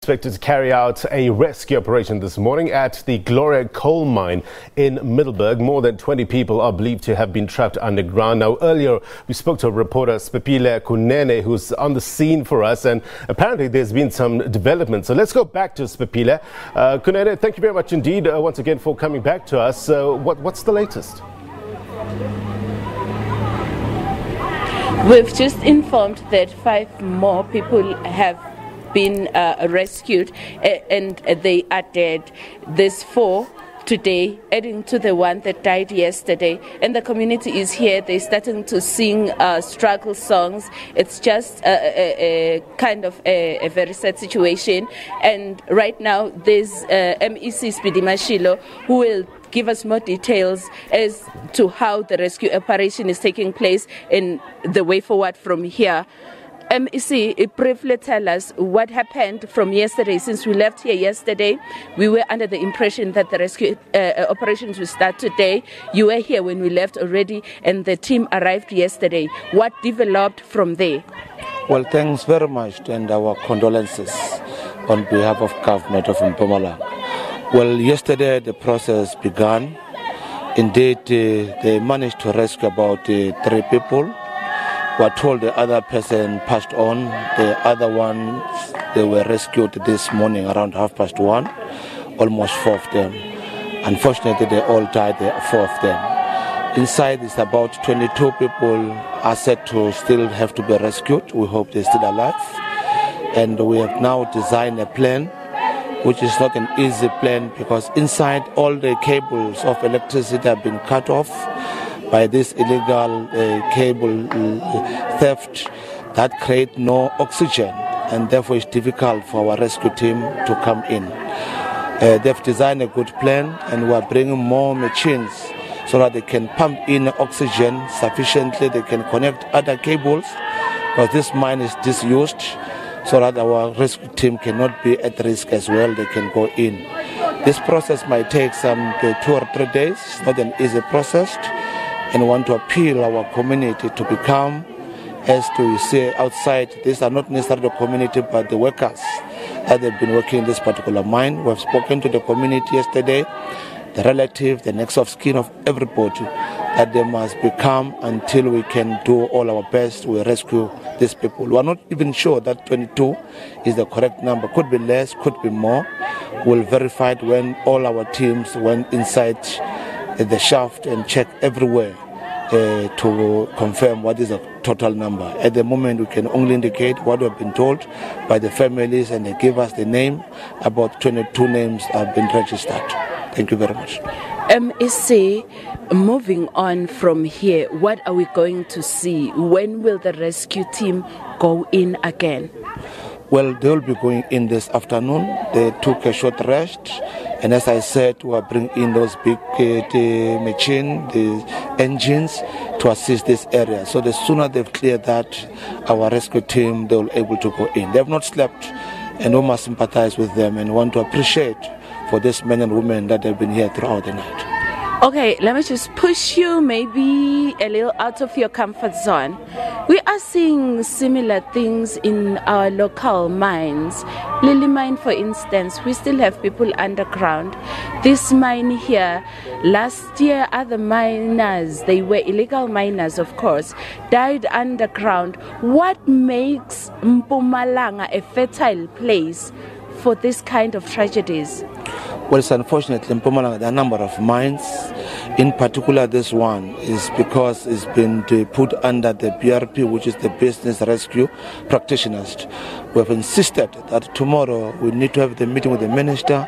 Expected to carry out a rescue operation this morning at the Gloria coal mine in Middelburg. More than 20 people are believed to have been trapped underground. Now, earlier we spoke to a reporter, Kunene, who's on the scene for us, and apparently there's been some development. So let's go back to Spapile. Kunene, thank you very much indeed once again for coming back to us. What's the latest? We've just informed that 5 more people have been rescued and they are dead. There's 4 today, adding to the one that died yesterday. And the community is here. They're starting to sing struggle songs. It's just a kind of a very sad situation. And right now there's MEC Speedy Mashilo, who will give us more details as to how the rescue operation is taking place and the way forward from here. MEC, briefly tell us what happened from yesterday. Since we left here yesterday, we were under the impression that the rescue operations will start today. You were here when we left already, and the team arrived yesterday. What developed from there? Well, thanks very much, and our condolences on behalf of government of Mpumalanga. Well, yesterday the process began. Indeed, they managed to rescue about 3 people. We are told the other person passed on. The other ones, they were rescued this morning around 1:30, almost 4 of them. Unfortunately, they all died, 4 of them. Inside is about 22 people are said to still have to be rescued. We hope they're still alive. And we have now designed a plan, which is not an easy plan because inside all the cables of electricity have been cut off by this illegal cable theft that create no oxygen, and therefore it's difficult for our rescue team to come in. They've designed a good plan, and we are bringing more machines so that they can pump in oxygen sufficiently. They can connect other cables because this mine is disused, so that our rescue team cannot be at risk as well. They can go in. This process might take some 2 or 3 days. It's not an easy process. And want to appeal our community to become, as to say outside, these are not necessarily the community but the workers that have been working in this particular mine. We have spoken to the community yesterday, the relative, the next of kin of everybody, that they must become until we can do all our best to rescue these people. We are not even sure that 22 is the correct number. Could be less, could be more. We'll verify it when all our teams went inside the shaft and check everywhere to confirm what is the total number. At the moment, we can only indicate what we have been told by the families, and they give us the name. About 22 names have been registered. Thank you very much. MEC, moving on from here, what are we going to see? When will the rescue team go in again? Well, they will be going in this afternoon. They took a short rest. And as I said, we are bringing in those big machine, the engines, to assist this area. So the sooner they've cleared that, our rescue team, they will be able to go in. They have not slept, and we must sympathize with them and want to appreciate for these men and women that have been here throughout the night. Okay, let me just push you maybe a little out of your comfort zone. We are seeing similar things in our local mines. Lily Mine, for instance, we still have people underground. This mine here, last year other miners, they were illegal miners of course, died underground. What makes Mpumalanga a fertile place for this kind of tragedies? Well, it's unfortunate in Mpumalanga there are a number of mines. In particular, this one is because it's been put under the BRP, which is the Business Rescue Practitioners. We have insisted that tomorrow we need to have the meeting with the minister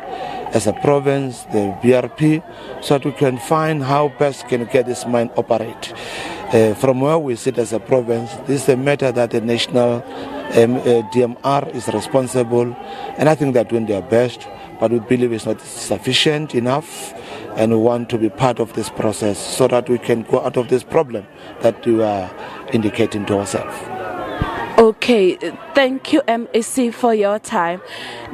as a province, the BRP, so that we can find how best can get this mine operate. From where we sit as a province, this is a matter that the national DMR is responsible, and I think they're doing their best. But we believe it's not sufficient enough, and we want to be part of this process so that we can go out of this problem that we are indicating to ourselves. Okay, thank you, MEC, for your time.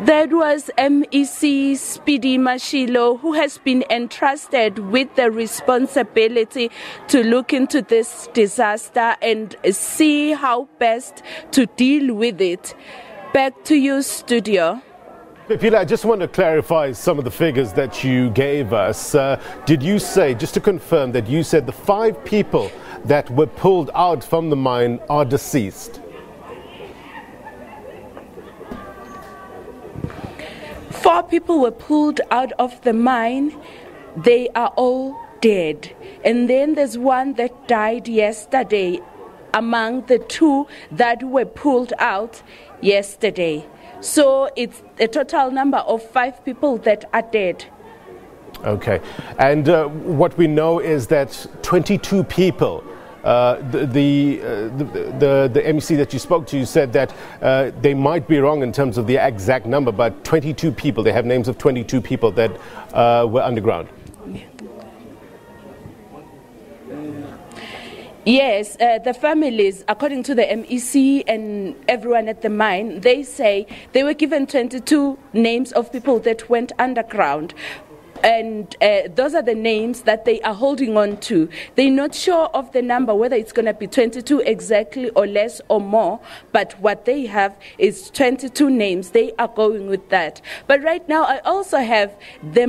That was MEC Speedy Mashilo, who has been entrusted with the responsibility to look into this disaster and see how best to deal with it. Back to you, studio. Pipila, I just want to clarify some of the figures that you gave us. Did you say, just to confirm, that you said the 5 people that were pulled out from the mine are deceased? 4 people were pulled out of the mine. They are all dead. And then there's one that died yesterday among the 2 that were pulled out yesterday. So it's a total number of 5 people that are dead. Okay. And what we know is that 22 people, the MEC that you spoke to said that they might be wrong in terms of the exact number, but 22 people, they have names of 22 people that were underground. Yes, the families, according to the MEC and everyone at the mine, they say they were given 22 names of people that went underground. And those are the names that they are holding on to. They're not sure of the number, whether it's going to be 22 exactly or less or more. But what they have is 22 names. They are going with that. But right now, I also have the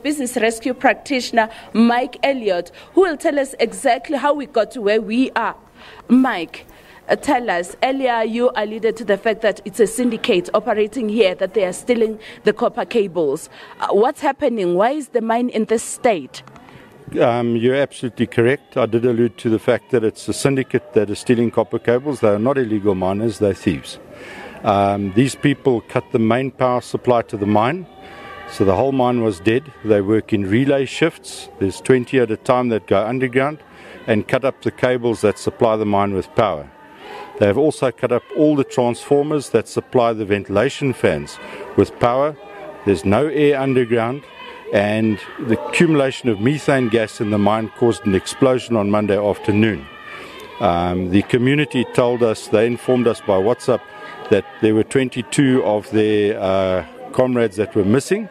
business rescue practitioner, Mike Elliott, who will tell us exactly how we got to where we are. Mike, tell us, earlier you alluded to the fact that it's a syndicate operating here, that they are stealing the copper cables. What's happening? Why is the mine in this state? You're absolutely correct. I did allude to the fact that it's a syndicate that is stealing copper cables. They are not illegal miners, they're thieves. These people cut the main power supply to the mine, so the whole mine was dead. They work in relay shifts. There's 20 at a time that go underground and cut up the cables that supply the mine with power. They have also cut up all the transformers that supply the ventilation fans with power. There's no air underground, and the accumulation of methane gas in the mine caused an explosion on Monday afternoon. The community told us, they informed us by WhatsApp, that there were 22 of their comrades that were missing,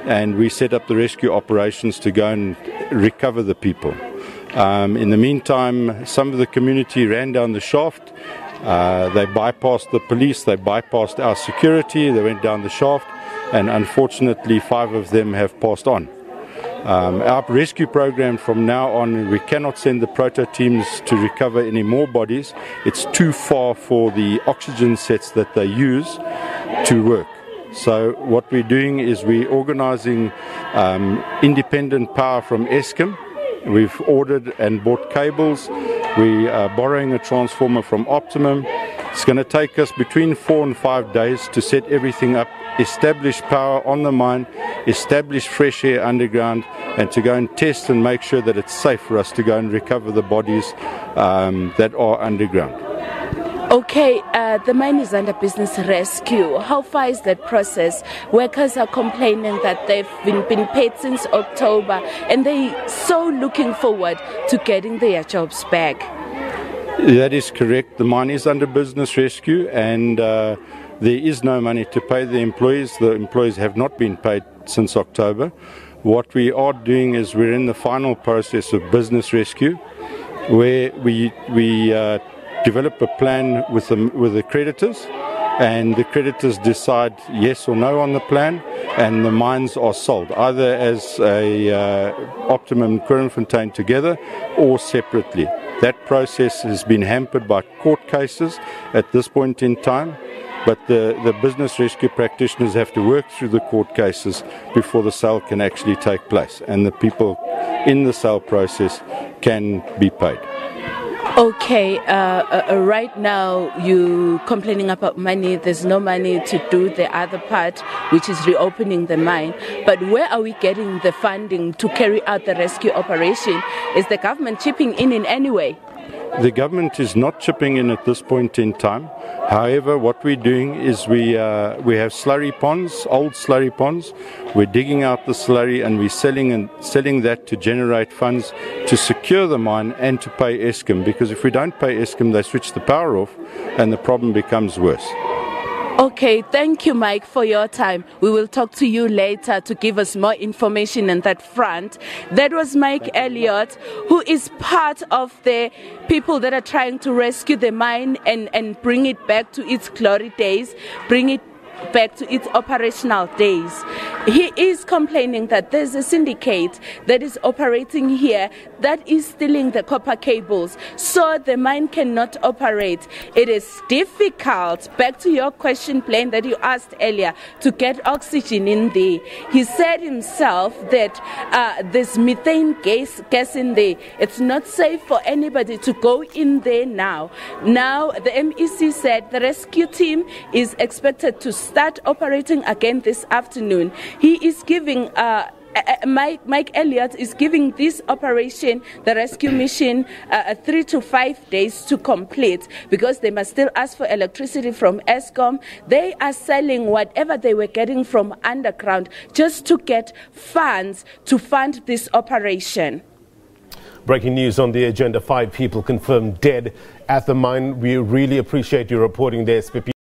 and we set up the rescue operations to go and recover the people. In the meantime, some of the community ran down the shaft. They bypassed the police, they bypassed our security, they went down the shaft, and unfortunately 5 of them have passed on. Our rescue program from now on, we cannot send the proto teams to recover any more bodies. It's too far for the oxygen sets that they use to work. So what we're doing is we're organizing independent power from Eskom. We've ordered and bought cables. We are borrowing a transformer from Optimum. It's going to take us between 4 and 5 days to set everything up, establish power on the mine, establish fresh air underground, and to go and test and make sure that it's safe for us to go and recover the bodies that are underground. Okay, the mine is under business rescue. How far is that process? Workers are complaining that they've been paid since October, and they're so looking forward to getting their jobs back. That is correct. The mine is under business rescue, and there is no money to pay the employees. The employees have not been paid since October. What we are doing is we're in the final process of business rescue, where we develop a plan with the creditors, and the creditors decide yes or no on the plan, and the mines are sold either as a Optimum and Korenfontein together or separately. That process has been hampered by court cases at this point in time, but the business rescue practitioners have to work through the court cases before the sale can actually take place, and the people in the sale process can be paid. Okay, right now you complaining about money. There's no money to do the other part, which is reopening the mine. But where are we getting the funding to carry out the rescue operation? Is the government chipping in any way? The government is not chipping in at this point in time. However, what we're doing is we have slurry ponds, old slurry ponds. We're digging out the slurry and we're selling that to generate funds to secure the mine and to pay Eskom. Because if we don't pay Eskom, they switch the power off and the problem becomes worse. Okay, thank you, Mike, for your time. We will talk to you later to give us more information on that front. That was Mike Elliott, who is part of the people that are trying to rescue the mine and bring it back to its glory days, bring it back to its operational days. He is complaining that there's a syndicate that is operating here that is stealing the copper cables, so the mine cannot operate. It is difficult, back to your question, Blaine, that you asked earlier, to get oxygen in there. He said himself that there's methane gas in there. It's not safe for anybody to go in there now. Now, the MEC said the rescue team is expected to start operating again this afternoon. He is giving Mike Elliott is giving this operation, the rescue mission, 3 to 5 days to complete, because they must still ask for electricity from Eskom. They are selling whatever they were getting from underground just to get funds to fund this operation. Breaking news on the agenda: 5 people confirmed dead at the mine. We really appreciate your reporting there, SABC.